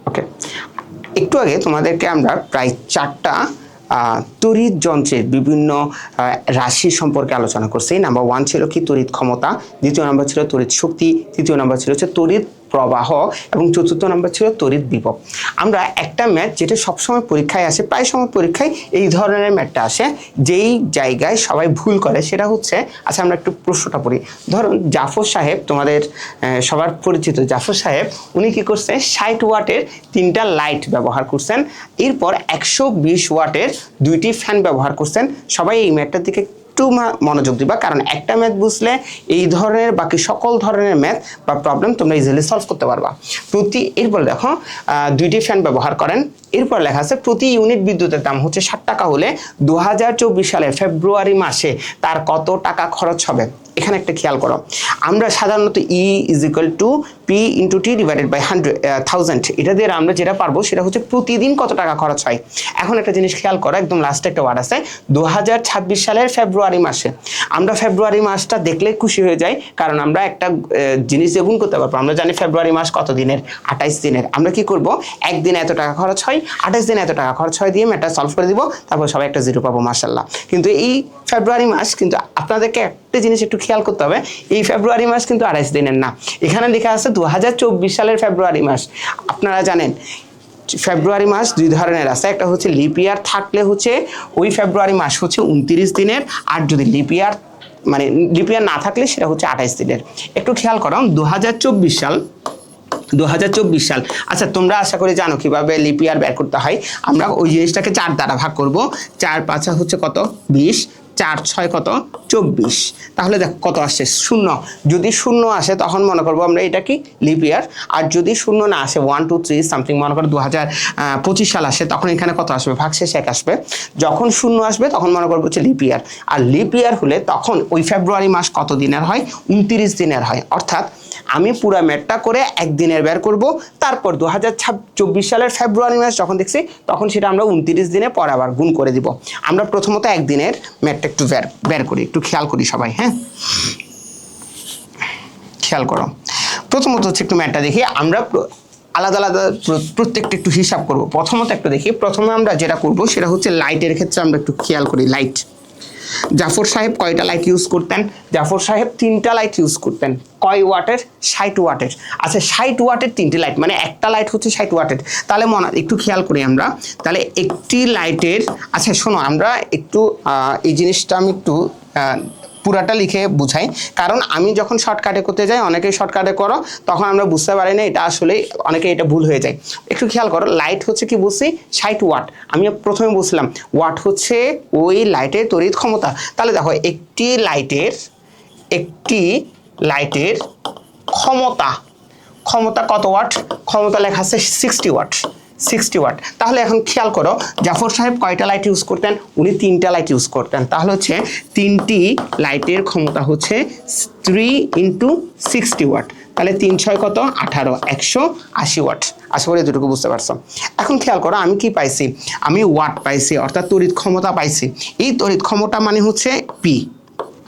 ওকে, একটু আগে তোমাদেরকে আমরা প্রায় 4টা তড়িৎ যন্ত্রের বিভিন্ন রাশি সম্পর্কে আলোচনা করছি। নাম্বার 1 ছিল কি তড়িৎ ক্ষমতা, দ্বিতীয় নাম্বার ছিল তড়িৎ শক্তি, তৃতীয় নাম্বার ছিল হচ্ছে তড়িৎ প্রবাহ এবং চতুর্থ নাম্বার ছিল তড়িৎ বিভব। আমরা একটা ম্যাথ যেটা সবসময় পরীক্ষায় আসে, প্রায় সময় পরীক্ষায় এই ধরনের ম্যাথটা আসে, যেই জায়গায় সবাই ভুল করে সেটা হচ্ছে, আচ্ছা আমরা একটু প্রশ্নটা পড়ি। ধরুন জাফর সাহেব, তোমাদের সবার পরিচিত জাফর সাহেব, উনি কি করছে 60 ওয়াটের 3টা লাইট ব্যবহার করছেন, এরপর 120 ওয়াটের 2টি ফ্যান ব্যবহার করছেন। সবাই এই ম্যাথটার দিকে একটু মনোযোগ দিবা, কারণ একটা ম্যাথ বুঝলে এই ধরনের বাকি সকল ধরনের ম্যাথ বা প্রবলেম তোমরা ইজিলি সলভ করতে পারবা। এরপর দেখো 2টি ফ্যান ব্যবহার করেন, এরপর লেখা আছে প্রতি ইউনিট বিদ্যুতের দাম হচ্ছে 60 টাকা হলে 2024 সালের ফেব্রুয়ারি মাসে তার কত টাকা খরচ হবে। এখানে একটা খেয়াল করো, আমরা সাধারণত E = P × T / 1000, এটা দিয়ে আমরা যেটা পারবো সেটা হচ্ছে প্রতিদিন কত টাকা খরচ হয়। এখন একটা জিনিস খেয়াল করো, একদম লাস্টে একটা ওয়ার্ড আছে 2026 সালের ফেব্রুয়ারি মাসে। আমরা ফেব্রুয়ারি মাসটা দেখলে খুশি হয়ে যাই, কারণ আমরা একটা জিনিস দিয়ে গুণ করতে পারবো। আমরা জানি ফেব্রুয়ারি মাস কত দিনের, 28 দিনের। আমরা কি করব, একদিনে এত টাকা খরচ হয়, 28 দিনে এত টাকা খরচ হয় দিয়ে ম্যাথটা সলভ করে দিব, তারপর সবাই একটা 0 পাবো, মাশাআল্লাহ। কিন্তু এই ফেব্রুয়ারি মাস কিন্তু আপনাদেরকে একটা জিনিস একটু খেয়াল করতে হবে, এই ফেব্রুয়ারি মাস কিন্তু 28 দিনের না। এখানে লেখা আছে 2024 সালের ফেব্রুয়ারি মাস। আপনারা জানেন ফেব্রুয়ারি মাস 2 ধরনের আছে, একটা হচ্ছে লিপ ইয়ার থাকলে হচ্ছে ওই ফেব্রুয়ারি মাস হচ্ছে 29 দিনের, আর যদি লিপ ইয়ার না থাকলে সেটা হচ্ছে 28 দিনের। একটু খেয়াল করো 2024 সাল। আচ্ছা তোমরা আশা করি জানো কিভাবে লিপ ইয়ার বের করতে হয়। আমরা ওই জিনিসটাকে 4 দ্বারা ভাগ করব, 4 × 5 হচ্ছে কত 20, 4 × 6 কত 24। তাহলে দেখো কত আসছে 0। যদি 0 আসে তখন মনে করবো আমরা এটা কি লিপ ইয়ার, আর যদি 0 না আসে 1 2 3 সামথিং মনে করো 2025 সাল আসে, তখন এখানে কত আসবে, ভাগশেষ 1 আসবে। যখন 0 আসবে তখন মনে করবো হচ্ছে লিপ ইয়ার, আর লিপ ইয়ার হলে তখন ওই ফেব্রুয়ারি মাস কত দিনের হয়, 29 দিনের হয়। অর্থাৎ আমি পুরো ম্যাথটা করে একদিনের বের করব, তারপর 2024 সালের ফেব্রুয়ারি মাস যখন দেখছি তখন সেটা আমরা 29 দিনে পর আবার গুণ করে দিব। আমরা প্রথমত একদিনের ম্যাথটা একটু বের করি, একটু খেয়াল করি সবাই। হ্যাঁ খেয়াল করো, প্রথমত হচ্ছে একটু ম্যাথটা দেখি, আমরা আলাদা আলাদা প্রত্যেকটা একটু হিসাব করব। প্রথমত একটু দেখি, প্রথমে আমরা যেটা করব সেটা হচ্ছে লাইটের ক্ষেত্রে আমরা একটু খেয়াল করি। লাইট, জাফর সাহেব কয়টা লাইট ইউজ করতেন, জাফর সাহেব 3টা লাইট ইউজ করতেন। কয় ওয়াটের, 60 ওয়াটের। আচ্ছা 60 ওয়াটের 3টি লাইট, মানে একটা লাইট হচ্ছে 60 ওয়াটের। তাহলে একটু খেয়াল করি আমরা, তাহলে একটি লাইটের, আচ্ছা শোনো আমরা একটু এই জিনিসটা আমি একটু পুরাটা লিখে বুঝাই, কারণ আমি যখন শর্টকাটে করতে যাই, অনেকেই শর্টকাটে করো, তখন আমরা বুঝতে পারি না এটা আসলে, অনেকে এটা ভুল হয়ে যায়। একটু খেয়াল করো, লাইট হচ্ছে কি বলছি 60 ওয়াট, আমি প্রথমে বলছিলাম ওয়াট হচ্ছে ওই লাইটের তড়িৎ ক্ষমতা। তাহলে দেখো একটি লাইটের ক্ষমতা কত ওয়াট, ক্ষমতা লেখা আছে 60 ওয়াট। তাহলে এখন খেয়াল করো জাফর সাহেব কয়টা লাইট ইউজ করতেন, উনি 3টা লাইট ইউজ করতেন। তাহলে হচ্ছে 3টি লাইটের ক্ষমতা হচ্ছে 3 × 60 ওয়াট। তাহলে 3 × 6 কত 18, 180 ওয়াট। আশা করি এতটুকু বুঝতে পারছো। এখন খেয়াল করো আমি কি পাইছি, আমি ওয়াট পাইছি, অর্থাৎ তড়িৎ ক্ষমতা পাইছি। এই তড়িৎ ক্ষমতা মানে হচ্ছে পি।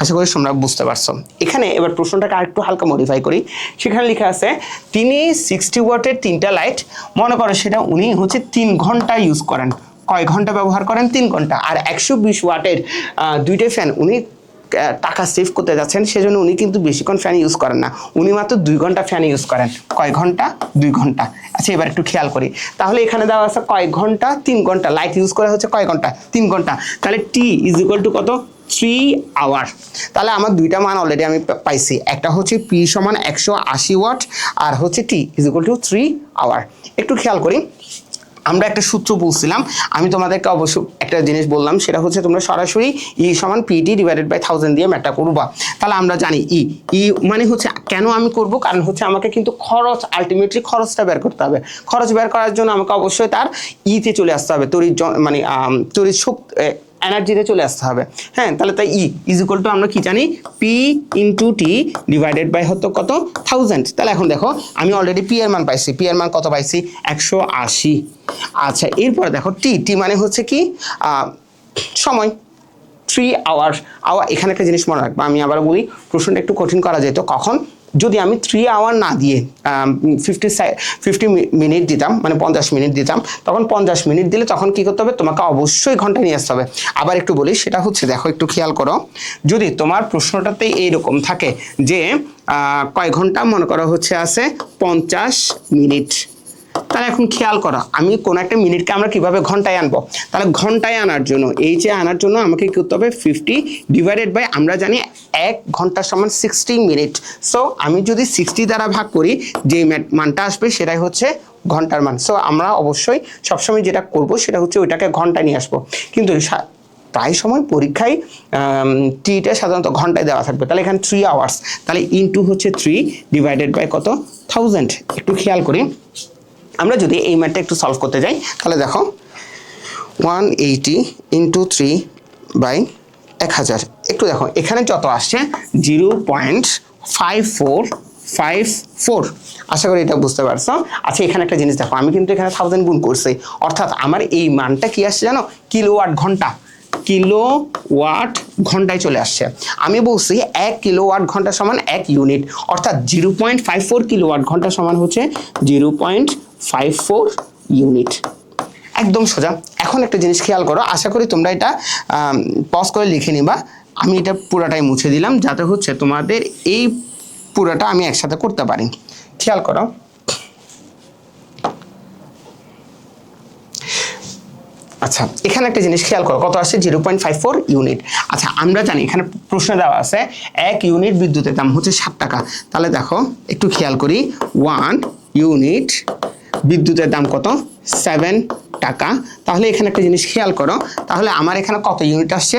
আশা করি তোমরা বুঝতে পারছো। এখানে এবার প্রশ্নটাকে আরেকটু হালকা মডিফাই করি, সেখানে লেখা আছে তিনি 60 ওয়াটের 3টা লাইট, মনে করো সেটা উনি হচ্ছে 3 ঘন্টা ইউজ করেন। কয় ঘন্টা ব্যবহার করেন, 3 ঘন্টা। আর 120 ওয়াটের 2টা ফ্যান, উনি টাকা সেভ করতে যাচ্ছেন, সেজন্য উনি কিন্তু বেশিক্ষণ ফ্যান ইউজ করেন না, উনি মাত্র 2 ঘন্টা ফ্যান ইউজ করেন। কয় ঘন্টা, 2 ঘন্টা। আচ্ছা এবার একটু খেয়াল করি, তাহলে এখানে দেওয়া আছে কয় ঘন্টা, 3 ঘন্টা। লাইট ইউজ করা হচ্ছে কয় ঘন্টা, 3 ঘন্টা। তাহলে T = কত, 3 আওয়ার। তাহলে আমার 2টা মান অলরেডি আমি পাইছি, একটা হচ্ছে P = 180 ওয়াট, আর হচ্ছে T = 3 আওয়ার। একটু খেয়াল করি, আমরা একটা সূত্র বলছিলাম, আমি তোমাদেরকে অবশ্য একটা জিনিস বললাম, সেটা হচ্ছে তোমরা সরাসরি E = PT / 1000 দিয়ে ম্যাথটা করবা। তাহলে আমরা জানি ই মানে হচ্ছে, কেন আমি করব, কারণ হচ্ছে আমাকে কিন্তু খরচ, আলটিমেটলি খরচটা বের করতে হবে। খরচ বের করার জন্য আমাকে অবশ্যই তার তে চলে আসতে হবে, তড়িৎ শক্তি এনার্জিতে চলে আসতে হবে। হ্যাঁ, তাহলে তাই E = আমরা কি জানি, P × T / হতো কত 1000। তাহলে এখন দেখো আমি অলরেডি P এর মান পাইছি, P এর মান কত পাইছি, 180। আচ্ছা এরপরে দেখো T মানে হচ্ছে কি সময়, 3 আওয়ার। এখানে একটা জিনিস মনে রাখবা, আমি আবার বলি প্রশ্নটা একটু কঠিন করা যেত কখন, যদি আমি 3 আওয়ার না দিয়ে 50 মিনিট দিতাম, মানে 50 মিনিট দিতাম, তখন 50 মিনিট দিলে তখন কি করতে হবে, তোমাকে অবশ্যই ঘন্টা নিয়ে আসতে হবে। আবার একটু বলি, সেটা হচ্ছে দেখো একটু খেয়াল করো, যদি তোমার প্রশ্নটাতে এইরকম থাকে যে কয় ঘন্টা, মনে করা হচ্ছে আছে 50 মিনিট, তাহলে এখন খেয়াল করো আমি কোন একটা মিনিটকে আমরা কিভাবে ঘন্টায় আনবো। তাহলে ঘন্টায় আনার জন্য এই যে আনার জন্য আমাকে কি করতে হবে, 50 ডিভাইডেড বাই, আমরা জানি 1 ঘন্টা সমান 60 মিনিট। সো আমি যদি 60 দ্বারা ভাগ করি, যে মানটা আসবে সেটাই হচ্ছে ঘন্টার মান। সো আমরা অবশ্যই সবসময় যেটা করব সেটা হচ্ছে ওইটাকে ঘন্টায় নিয়ে আসবো। কিন্তু প্রায় সময় পরীক্ষায় টিটা সাধারণত ঘন্টায় দেওয়া থাকবে। তাহলে এখানে 3 আওয়ার্স, তাহলে ইনটু হচ্ছে 3 ডিভাইডেড বাই কত, 1000। একটু খেয়াল করি, আমরা যদি এই ম্যাথটা একটু সলভ করতে যাই, তাহলে দেখো 180 ইন্টু 3 বাই 1000। একটু দেখো এখানে যত আসছে 0.5454। আশা করি এটা বুঝতে পারছো। আচ্ছা এখানে একটা জিনিস দেখো, আমি কিন্তু এখানে 1000 গুণ করছি, অর্থাৎ আমার এই মানটা কি আসছে জানো, কিলোওয়াট ঘন্টা, কিলোওয়াট ঘন্টায় চলে আসছে। আমি বলছি 1 কিলোওয়াট ঘন্টা সমান 1 ইউনিট, অর্থাৎ 0.54 কিলোওয়াট ঘন্টা সমান হচ্ছে 0.54 ইউনিট। একদম সোজা। এখন একটা জিনিস খেয়াল করো, আশা করি তোমরা এটা পজ করে লিখে নিবা। আমি এটা পুরাটাই মুছে দিলাম যাতে হচ্ছে তোমাদের এই পুরাটা আমি একসাথে করতে পারি। খেয়াল করো, আচ্ছা এখানে একটা জিনিস খেয়াল করো, কত আসছে 0.54 ইউনিট। আচ্ছা আমরা জানি এখানে প্রশ্ন দেওয়া আছে 1 ইউনিট বিদ্যুতের দাম হচ্ছে 7 টাকা। তাহলে দেখো একটু খেয়াল করি, 1 ইউনিট বিদ্যুতের দাম কত, 7 টাকা। তাহলে এখানে একটা জিনিস খেয়াল করো, তাহলে আমার এখানে কত ইউনিট আসছে,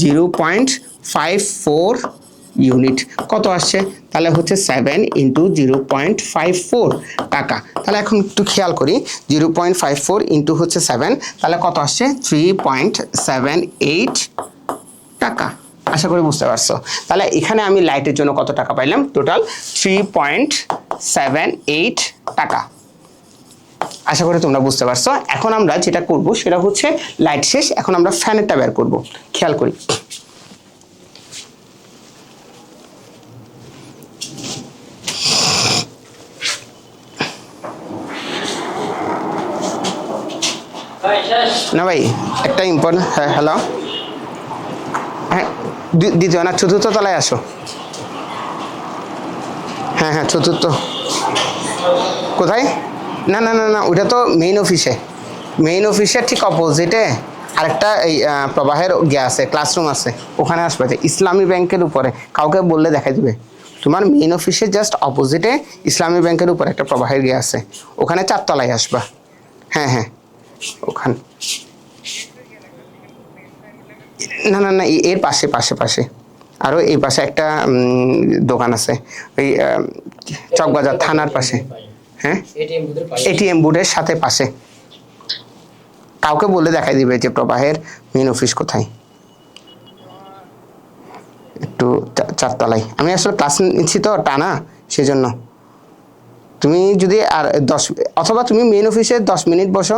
0.54 ইউনিট। কত আসছে, তাহলে হচ্ছে 7 ইন্টু 0.54 টাকা। তাহলে এখন একটু খেয়াল করি, 0.54 ইন্টু হচ্ছে 7, তাহলে কত আসছে, 3.78 টাকা। আশা করি বুঝতে পারছো। তাহলে এখানে আমি লাইটের জন্য কত টাকা পাইলাম, টোটাল 3.78 টাকা। আশা করি তোমরা বুঝতে পারছো। এখন আমরা যেটা করব সেটা হচ্ছে লাইট শেষ, এখন আমরা ফ্যানেরটা বের করব। খেয়াল করি, না ভাই একটা ইম্পর্টেন্ট, হ্যাঁ হ্যালো, হ্যাঁ দ্বিতীয় না চতুর্থ তলায় আসো। হ্যাঁ হ্যাঁ চতুর্থ, কোথায়, না না না না ওইটা তো মেইন অফিসে, মেইন অফিসের ঠিক অপোজিটে আরেকটা এই প্রবাহের গিয়ে আছে, ক্লাসরুম আছে, ওখানে আসবে। ইসলামী ব্যাংকের উপরে কাউকে বললে দেখাই দিবে। তোমার মেইন অফিসের জাস্ট অপোজিটে ইসলামী ব্যাংকের উপরে একটা প্রবাহের গিয়ে আছে, ওখানে 4 তলায় আসবা। হ্যাঁ হ্যাঁ ওখানে, না না না এর পাশে পাশে পাশে আরও এই পাশে একটা দোকান আছে, ওই চকবাজার থানার পাশে। হ্যাঁ এটিএম বুথের সাথে পাশে, কাউকে বলে দেখাই দিবে যে প্রবাহের মেইন অফিস কোথায়। একটু 4 তলায়। আমি আসলে ক্লাস নিচ্ছি তো টানা, সেজন্য। তুমি যদি আর 10, অথবা তুমি মেইন অফিসে 10 মিনিট বসো।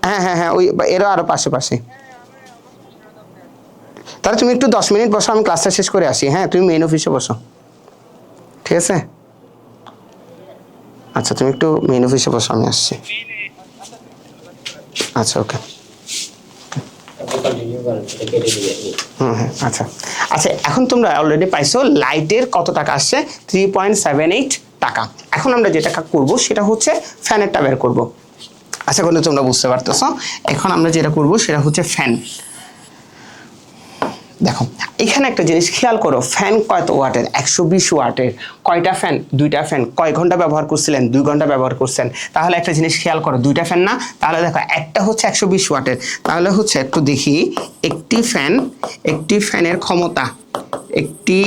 হ্যাঁ হ্যাঁ হ্যাঁ ওই এরও আরও পাশে পাশে। তাহলে তুমি একটু 10 মিনিট বসো, আমি ক্লাসটা শেষ করে আসি। হ্যাঁ তুমি মেইন অফিসে বসো, ঠিক আছে? আচ্ছা তুমি একটু মেইন অফিসে বসো, আমি আসছি। আচ্ছা ওকে, হ্যাঁ আচ্ছা আচ্ছা। এখন তোমরা অলরেডি পাইছো লাইটের কত টাকা আসছে, 3.78 টাকা। এখন আমরা যেটা করব সেটা হচ্ছে ফ্যানেরটা বের করব। আশা করি তোমরা বুঝতে পারতেছো। এখন আমরা যেটা করব সেটা হচ্ছে ফ্যান। দেখো এখানে একটা জিনিস খেয়াল করো, ফ্যান কত ওয়াটের, 120 ওয়াটের। কয়টা ফ্যান, 2টা ফ্যান। কয় ঘন্টা ব্যবহার করছিলেন, 2 ঘন্টা ব্যবহার করছেন। তাহলে একটা জিনিস খেয়াল করো, 2টা ফ্যান না, তাহলে দেখো একটা হচ্ছে 120 ওয়াটের। তাহলে হচ্ছে একটু দেখি, একটি ফ্যানের ক্ষমতা, একটা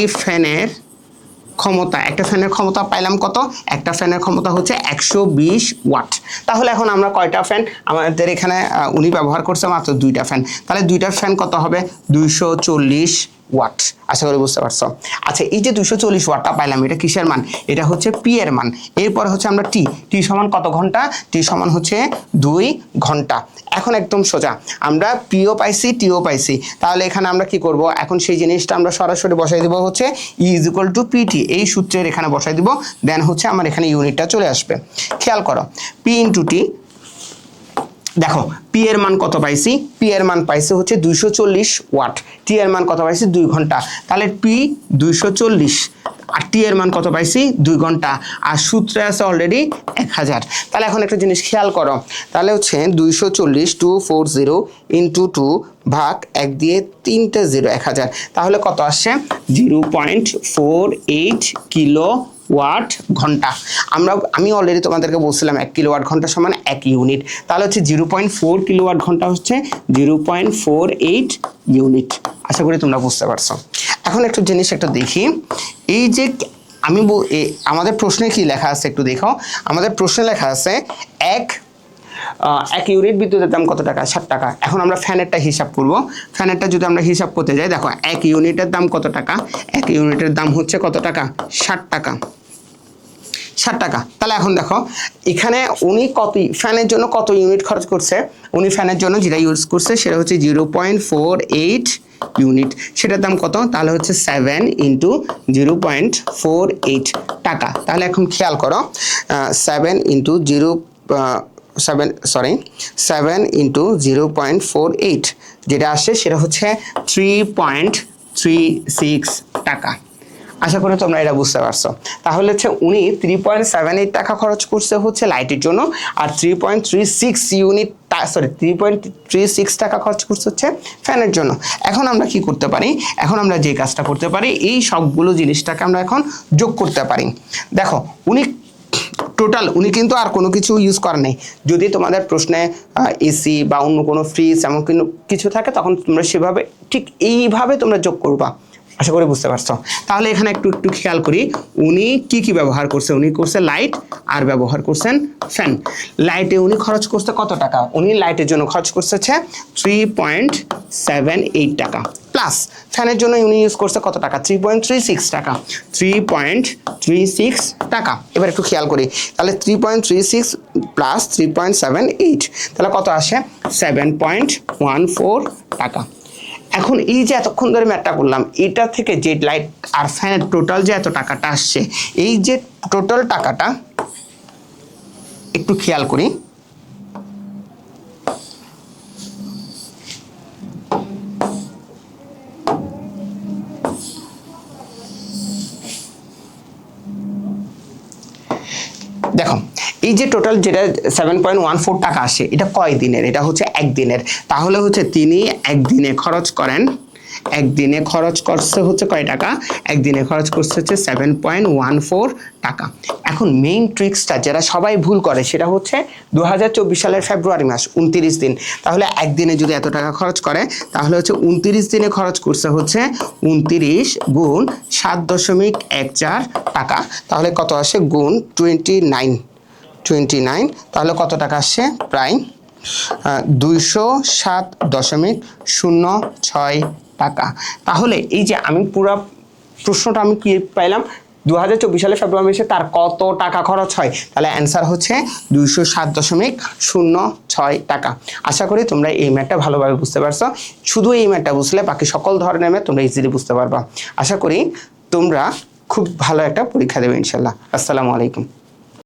ফ্যানের ক্ষমতা পাইলাম কত, একটা ফ্যানের ক্ষমতা হচ্ছে 120 ওয়াট। তাহলে এখন আমরা কয়টা ফ্যান, আমাদের এখানে উনি ব্যবহার করছে মাত্র 2টা ফ্যান, তাহলে 2টার ফ্যান কত হবে, 240 ওয়াট। আশা করি বুঝতে পারছো। আচ্ছা, এই যে 240 ওয়াটটা পাইলাম, এটা কিসের মান? এটা হচ্ছে পি এর মান। এরপরে হচ্ছে আমরা টি সমান কত ঘন্টা? টি সমান হচ্ছে 2 ঘন্টা। এখন একদম সোজা, আমরা পিও পাইছি, টিও পাইছি, তাহলে এখানে আমরা কি করব? এখন সেই জিনিসটা আমরা সরাসরি বসাই দিব হচ্ছে ই ইজ ইকুয়াল টু পিটি, এই সূত্রের এখানে বসাই দিব, দেন হচ্ছে আমার এখানে ইউনিটটা চলে আসবে। খেয়াল করো, পি ইন্টু টি, দেখো পি এর মান কত পাইছি? পি এর মান পাইছে হচ্ছে 240 ওয়াট, টি এর মান কত পাইছি? 2 ঘন্টা। তাহলে পি 240 আর টি এর মান কত পাইছি? 2 ঘন্টা, আর সূত্রে আছে অলরেডি 1000। তাহলে এখন একটা জিনিস খেয়াল করো, তাহলে হচ্ছে 240 240 ইন্টু 2 ভাগ 1 দিয়ে 3টে 0, 1000। তাহলে কত আসছে? 0.48 কিলো ওয়াট ঘন্টা। আমি অলরেডি তোমাদেরকে বলছিলাম 1 কিলোওয়াট ঘন্টা সমান 1 ইউনিট, তাহলে হচ্ছে 0.4 কিলোওয়াট ঘন্টা হচ্ছে 0.48 ইউনিট। আশা করি তোমরা বুঝতে পারছো। এখন একটু জিনিস একটা দেখি, এই যে আমাদের প্রশ্নে কি লেখা আছে একটু দেখো। আমাদের প্রশ্নে লেখা আছে এক ইউনিট বিদ্যুতের দাম কত টাকা? 60 টাকা। এখন আমরা ফ্যানেরটা হিসাব করব। ফ্যানেরটা যদি আমরা হিসাব করতে যাই, দেখো 1 ইউনিটের দাম কত টাকা? 1 ইউনিটের দাম হচ্ছে কত টাকা? 60 টাকা। 60 টাকা। তাহলে এখন দেখো এখানে উনি ফ্যানের জন্য কত ইউনিট খরচ করছে? উনি ফ্যানের জন্য যেটা ইউজ করছে সেটা হচ্ছে 0.48 ইউনিট। সেটার দাম কত? তাহলে হচ্ছে 7 ইন্টু 0.48 টাকা। তাহলে এখন খেয়াল করো, 7 ইন্টু 0.48 যেটা আসছে সেটা হচ্ছে 3.36 টাকা। আশা করি তোমরা এটা বুঝতে পারছো। তাহলে হচ্ছে উনি 3.78 টাকা খরচ করছে হচ্ছে লাইটের জন্য, আর 3.36 টাকা খরচ করছে হচ্ছে ফ্যানের জন্য। এখন আমরা কি করতে পারি? এখন আমরা যে কাজটা করতে পারি, এই সবগুলো জিনিসটাকে আমরা এখন যোগ করতে পারি। দেখো উনি কিন্তু আর কোনো কিছু ইউজ করেন নাই। যদি তোমাদের প্রশ্নে এসি বা অন্য কোনো ফ্রিজ এমন কিছু থাকে, তখন তোমরা সেভাবে ঠিক এইভাবে তোমরা যোগ করবা। আশা করি বুঝতে পারছো। তাহলে এখানে একটু খেয়াল করি, উনি কি ব্যবহার করছে? উনি করছে লাইট আর ব্যবহার করছেন ফ্যান। লাইটে উনি খরচ করছে কত টাকা? উনি লাইটের জন্য খরচ করছে 3.78 টাকা, প্লাস ফ্যানের জন্য উনি ইউজ করছে কত টাকা? 3.36 টাকা। 3.36 টাকা। এবার একটু খেয়াল করি, তাহলে 3.36 প্লাস 3.78, তাহলে কত আসে? 7.14 টাকা। এখন এই যে এতক্ষণ ধরে ম্যাথটা করলাম, এটা থেকে যে লাইট আর ফ্যানের টোটাল যে এত টাকাটা আসছে, এই যে টোটাল টাকাটা একটু খেয়াল করি। দেখো এই যে টোটাল যেটা 7.14 টাকা আসে, এটা কয় দিনের? এটা হচ্ছে 1 দিনের। তাহলে হচ্ছে তিনি একদিনে খরচ করছে হচ্ছে কয় টাকা? একদিনে খরচ করছে হচ্ছে 7.14 টাকা। এখন মেইন ট্রিক্সটা যেটা সবাই ভুল করে, সেটা হচ্ছে 2024 সালের ফেব্রুয়ারি মাস 29 দিন। তাহলে একদিনে যদি এত টাকা খরচ করে, তাহলে হচ্ছে 29 দিনে খরচ করছে হচ্ছে 29 গুণ 7.14 টাকা। তাহলে কত আসে? গুণ 29, তাহলে কত টাকা আসছে? প্রায় 207.06 টাকা। তাহলে এই যে আমি পুরো প্রশ্নটা আমি কি পাইলাম, 2024 সালে ফেব্রুয়ারি মাসে তার কত টাকা খরচ হয়? তাহলে অ্যান্সার হচ্ছে 207.06 টাকা। আশা করি তোমরা এই ম্যাথটা ভালোভাবে বুঝতে পারছো। শুধু এই ম্যাথটা বুঝলে বাকি সকল ধরনের ম্যাথ তোমরা ইজিলি বুঝতে পারবা। আশা করি তোমরা খুব ভালো একটা পরীক্ষা দেবে ইনশাল্লাহ। আসসালামু আলাইকুম।